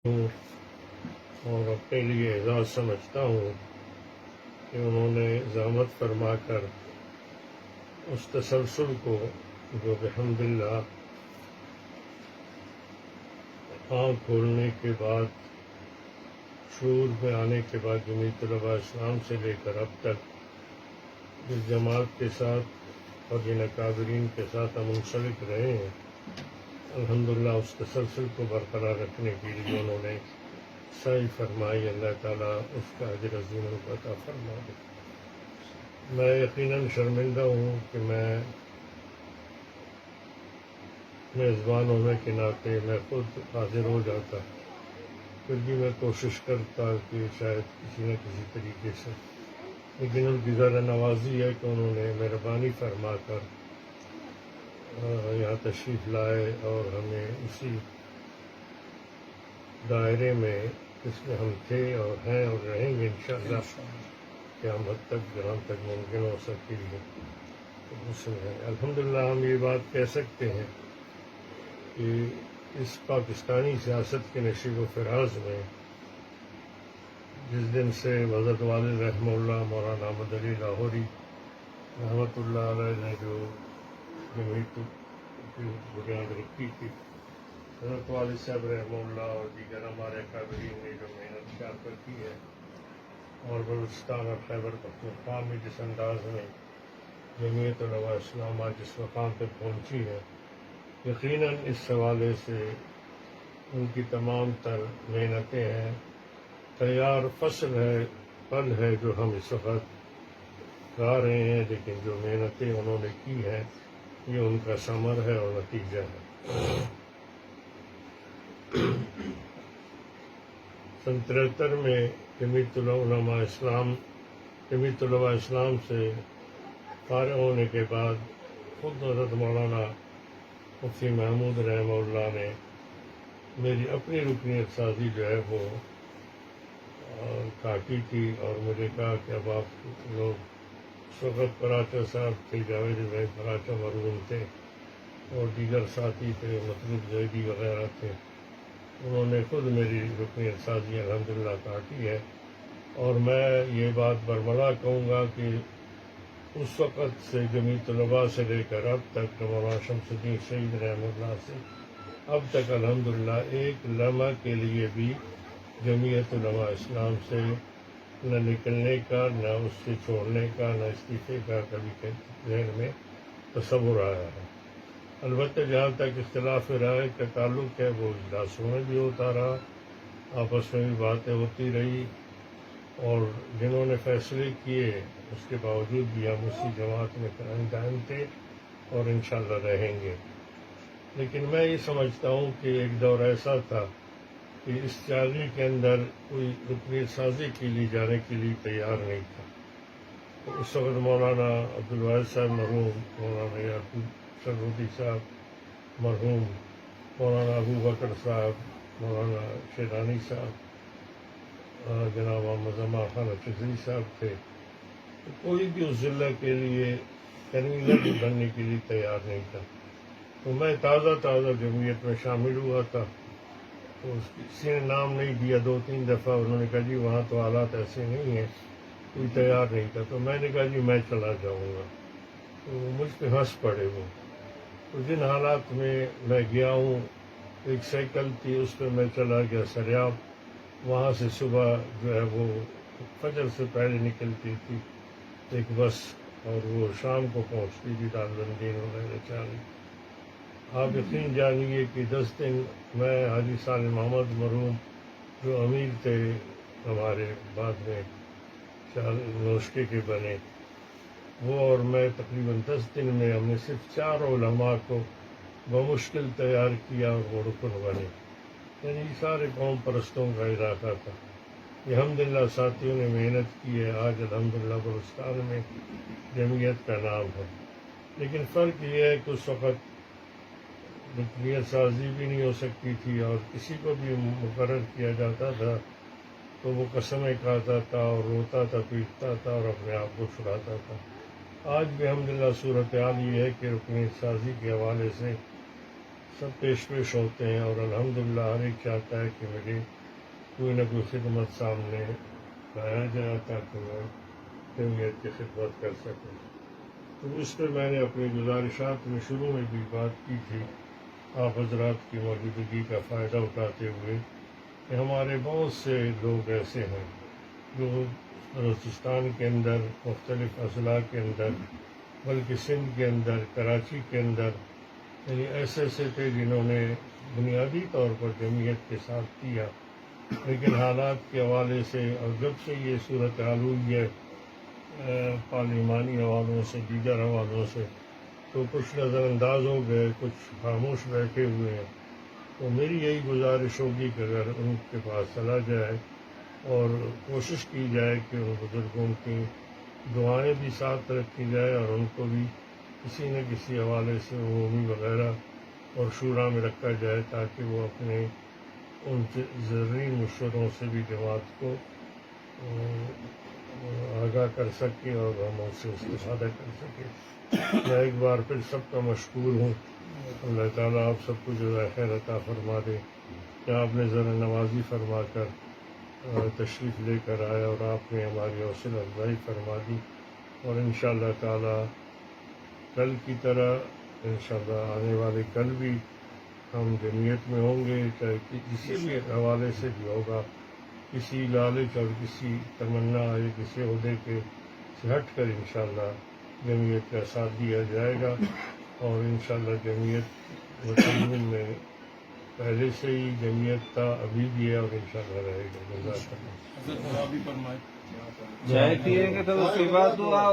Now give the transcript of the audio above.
ہوں اور اپنے لیے اعزاز سمجھتا ہوں کہ انہوں نے زحمت فرما کر اس تسلسل کو جو بحمداللہ آنکھ کھولنے کے بعد شعور میں آنے کے بعد جمعیت طلباء اسلام سے لے کر اب تک جس جماعت کے ساتھ اور جن اکابرین کے ساتھ ہم منسلک رہے ہیں، الحمدللہ اس تسلسل کو برقرار رکھنے کے لیے انہوں نے سعی فرمائی. اللہ تعالیٰ اس کا اجر عظیم عطا فرما دے. میں یقیناً شرمندہ ہوں کہ میں میزبان ہونے کے ناطے میں خود حاضر ہو جاتا، پھر بھی میں کوشش کرتا کہ شاید کسی نہ کسی طریقے سے، لیکن ان کی ذرا نوازی ہے کہ انہوں نے مہربانی فرما کر یہاں تشریف لائے اور ہمیں اسی دائرے میں جس میں ہم تھے اور ہیں اور رہیں گے انشاءاللہ قیامت تک جہاں تک ممکن ہو سکے گی اس میں الحمدللہ ہم یہ بات کہہ سکتے ہیں کہ اس پاکستانی سیاست کے نشیب و فراز میں جس دن سے حضرت والد رحمہ اللہ مولانا احمد علی لاہوری رحمۃ اللہ علیہ نے جو جمعیت کی بنیاد رکھی تھی، حضرت والد صاحب رحمہ اللہ اور دیگر ہمارے اکابرین نے جو محنت شارکر کی ہے اور بلوچستان اور خیبر پختونخوا میں جس انداز میں جمعیت علماء اسلام آج جس مقام پہ پہنچی ہے، یقیناً اس حوالے سے ان کی تمام تر محنتیں ہیں. تیار فصل ہے، پھل ہے جو ہم اس وقت کھا رہے ہیں، لیکن جو محنتیں انہوں نے کی ہیں یہ ان کا ثمر ہے اور نتیجہ ہے. سن 73 میں جمعیت علماء اسلام سے فارغ ہونے کے بعد خود حضرت مولانا مفتی محمود رحمہ اللہ نے میری اپنی رکنیت سازی جو ہے وہ کاٹی تھی اور مجھے کہا کہ اب آپ لوگ اس وقت پراچا صاحب تھے، جاوید بھائی پراچا مرحوم تھے اور دیگر ساتھی تھے، مطلوب زیدی وغیرہ تھے، انہوں نے خود میری رکنیت سازی الحمدللہ کاٹی ہے. اور میں یہ بات برملا کہوں گا کہ اس وقت سے جمعیت طلباء سے لے کر اب تک مولانا شمس الدین سعید رحمہ اللہ سے اب تک الحمدللہ ایک لمحہ کے لیے بھی جمعیت علماء اسلام سے نہ نکلنے کا، نہ اس سے چھوڑنے کا، نہ استعفے کا کبھی ذہن میں تصور آیا ہے. البتہ جہاں تک اختلاف رائے کا تعلق ہے وہ اجلاسوں میں بھی ہوتا رہا، آپس میں بھی باتیں ہوتی رہی اور جنہوں نے فیصلے کیے اس کے باوجود بھی ہم اسی جماعت میں قائم تھے اور انشاءاللہ رہیں گے. لیکن میں یہ سمجھتا ہوں کہ ایک دور ایسا تھا کہ اس چادری کے اندر کوئی رکنیت سازی کے لیے جانے کے لیے تیار نہیں تھا. تو اس وقت مولانا عبدالواحد صاحب مرحوم، مولانا یعقوب سرودی صاحب مرحوم، مولانا ابو بکر صاحب، مولانا شیرانی صاحب، جناب محمد زمان خان چودھری صاحب تھے. تو کوئی بھی اس ضلع کے لیے کنوینر بننے کے لیے تیار نہیں تھا. تو میں تازہ جمعیت میں شامل ہوا تھا، تو کسی نے نام نہیں دیا. 2-3 دفعہ انہوں نے کہا جی وہاں تو حالات ایسے نہیں ہیں، کوئی تیار نہیں تھا. تو میں نے کہا جی میں چلا جاؤں گا. تو مجھ پہ ہنس پڑے وہ. تو جن حالات میں گیا ہوں، ایک سائیکل تھی اس پہ میں چلا گیا سریاب، وہاں سے صبح جو ہے وہ فجر سے پہلے نکلتی تھی ایک بس اور وہ شام کو پہنچتی تھی دارالدین وغیرہ چالی. آپ یقین جانیے کہ 10 دن میں حاجی سالم احمد مرحوم جو امیر تھے ہمارے بعد میں نوشکے کے بنے، وہ اور میں تقریباً 10 دن میں ہم نے صرف 4 علماء کو بمشکل تیار کیا اور وہ رکن بنے. یعنی سارے قوم پرستوں کا علاقہ تھا. یہ الحمدللہ ساتھیوں نے محنت کی ہے. آج الحمدللہ بلوچستان میں جمعیت کا نام ہے. لیکن فرق یہ ہے کہ اس وقت رکنیت سازی بھی نہیں ہو سکتی تھی اور کسی کو بھی مقرر کیا جاتا تھا تو وہ قسمیں کھاتا تھا اور روتا تھا، پیٹتا تھا اور اپنے آپ کو چھڑاتا تھا. آج بھی الحمدللہ صورتحال یہ ہے کہ رکنیت سازی کے حوالے سے سب پیش ہوتے ہیں، اور الحمدللہ ہر ایک چاہتا ہے کہ میری کوئی نہ کوئی خدمت سامنے لایا جائے تاکہ میں جمعیت کی خدمت کر سکوں۔ تو اس پہ میں نے اپنی گزارشات میں شروع میں بھی بات کی تھی، آپ حضرات کی موجودگی کا فائدہ اٹھاتے ہوئے، کہ ہمارے بہت سے لوگ ایسے ہیں جو بلوچستان کے اندر، مختلف اضلاع کے اندر، بلکہ سندھ کے اندر، کراچی کے اندر، یعنی ایسے تھے جنہوں نے بنیادی طور پر جمعیت کے ساتھ کیا، لیکن حالات کے حوالے سے اور جب سے یہ صورتحال ہوئی ہے پارلیمانی حوالوں سے، دیگر حوالوں سے، تو کچھ نظر انداز ہو گئے، کچھ خاموش بیٹھے ہوئے ہیں۔ تو میری یہی گزارش ہوگی کہ اگر ان کے پاس چلا جائے اور کوشش کی جائے کہ ان بزرگوں کی دعائیں بھی ساتھ رکھی جائے اور ان کو بھی کسی نہ کسی حوالے سے عمومی وغیرہ اور شورا میں رکھا جائے تاکہ وہ اپنے ان زرعی مشوروں سے بھی جماعت کو آگاہ کر سکے اور ہم اس سے استفادہ کر سکیں۔ میں ایک بار پھر سب کا مشکور ہوں۔ اللہ تعالیٰ آپ سب کو جزائے خیر عطا فرما دے کہ آپ نے ذرا نوازی فرما کر تشریف لے کر آئے اور آپ نے ہماری حوصلہ افزائی فرما دی، اور انشاءاللہ تعالیٰ کل کی طرح انشاءاللہ آنے والے کل بھی ہم جمعیت میں ہوں گے، چاہے کسی بھی حوالے سے بھی ہوگا، کسی لالچ اور کسی تمنا یا کسی عہدے کے سے ہٹ کر انشاءاللہ جمعیت کا ساتھ دیا جائے گا، اور انشاءاللہ جمعیت مطلوب میں پہلے سے ہی جمعیت تھا، ابھی بھی ہے اور انشاءاللہ رہے گا۔ جزاک اللہ۔ چائے پیئیں گے تو اس کے بعد دعا